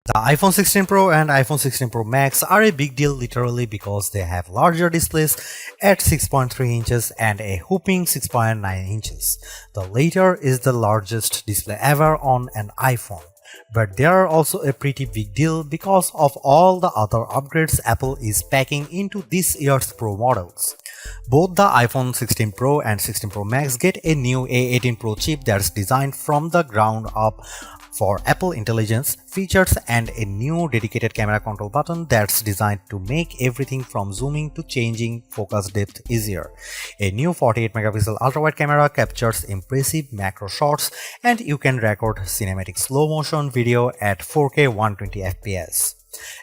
The iPhone 16 Pro and iPhone 16 Pro Max are a big deal literally because they have larger displays at 6.3 inches and a whopping 6.9 inches. The latter is the largest display ever on an iPhone. But they are also a pretty big deal because of all the other upgrades Apple is packing into this year's Pro models. Both the iPhone 16 Pro and 16 Pro Max get a new A18 Pro chip that's designed from the ground up for Apple Intelligence features and a new dedicated camera control button that's designed to make everything from zooming to changing focus depth easier. A new 48 megapixel ultra-wide camera captures impressive macro shots and you can record cinematic slow motion video at 4K 120 fps.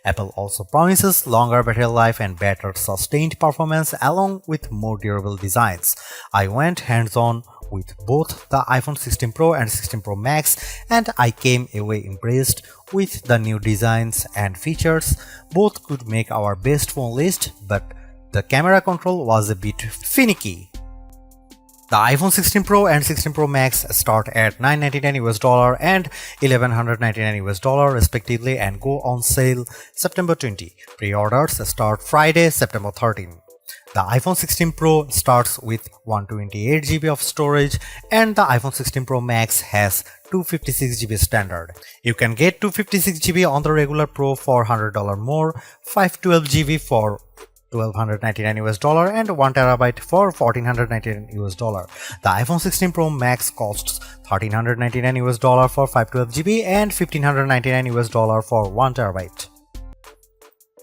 Apple also promises longer battery life and better sustained performance along with more durable designs. I went hands-on with both the iPhone 16 Pro and 16 Pro Max and I came away impressed with the new designs and features. Both could make our best phone list, but the camera control was a bit finicky. The iPhone 16 Pro and 16 Pro Max start at $999 and $1,199 respectively and go on sale September 20. Pre-orders start Friday, September 13. The iPhone 16 Pro starts with 128GB of storage and the iPhone 16 Pro Max has 256GB standard. You can get 256GB on the regular Pro for $100 more, 512GB for $1,299 and 1TB for $1,499. The iPhone 16 Pro Max costs $1,399 for 512GB and $1,599 for 1TB.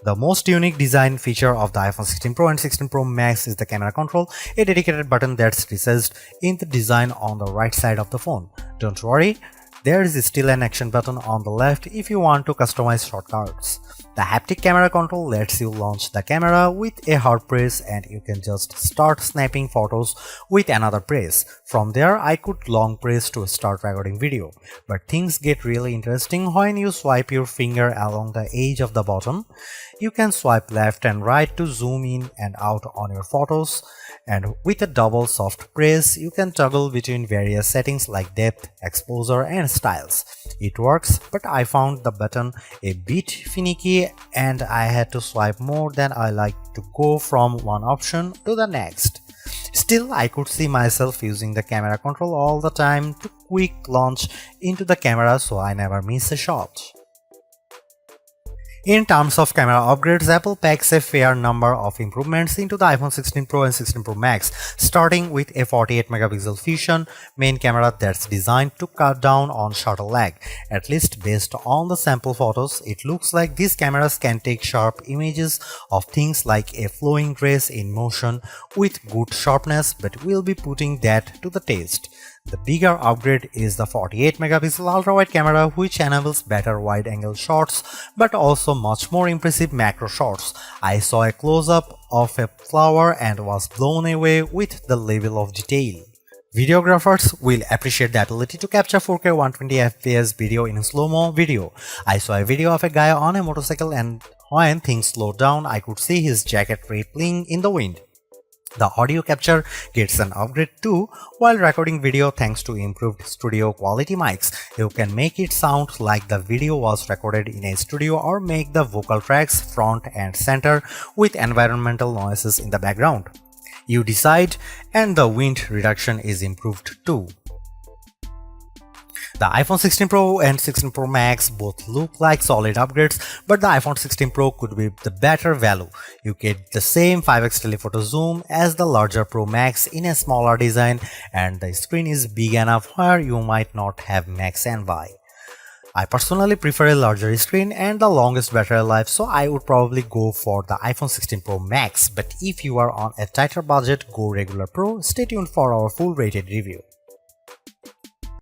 The most unique design feature of the iPhone 16 Pro and 16 Pro Max is the camera control, a dedicated button that's recessed in the design on the right side of the phone. Don't worry, there is still an action button on the left if you want to customize shortcuts. The haptic camera control lets you launch the camera with a hard press and you can just start snapping photos with another press. From there, I could long press to start recording video. But things get really interesting when you swipe your finger along the edge of the button. You can swipe left and right to zoom in and out on your photos. And with a double soft press, you can toggle between various settings like depth, exposure, and styles. It works, but I found the button a bit finicky and I had to swipe more than I like to go from one option to the next. Still, I could see myself using the camera control all the time to quick launch into the camera so I never miss a shot. In terms of camera upgrades, Apple packs a fair number of improvements into the iPhone 16 Pro and 16 Pro Max, starting with a 48 megapixel Fusion main camera that's designed to cut down on shutter lag. At least based on the sample photos, it looks like these cameras can take sharp images of things like a flowing dress in motion with good sharpness, but we'll be putting that to the test. The bigger upgrade is the 48 megapixel ultra-wide camera, which enables better wide-angle shots but also much more impressive macro shots. I saw a close-up of a flower and was blown away with the level of detail. Videographers will appreciate the ability to capture 4K 120 fps video in slow-mo video. I saw a video of a guy on a motorcycle and when things slowed down, I could see his jacket rippling in the wind. The audio capture gets an upgrade too while recording video thanks to improved studio quality mics. You can make it sound like the video was recorded in a studio or make the vocal tracks front and center with environmental noises in the background. You decide, and the wind reduction is improved too. The iPhone 16 Pro and 16 Pro Max both look like solid upgrades, but the iPhone 16 Pro could be the better value. You get the same 5x telephoto zoom as the larger Pro Max in a smaller design, and the screen is big enough where you might not have Max envy. I personally prefer a larger screen and the longest battery life, so I would probably go for the iPhone 16 Pro Max, but if you are on a tighter budget, go regular Pro. Stay tuned for our full rated review.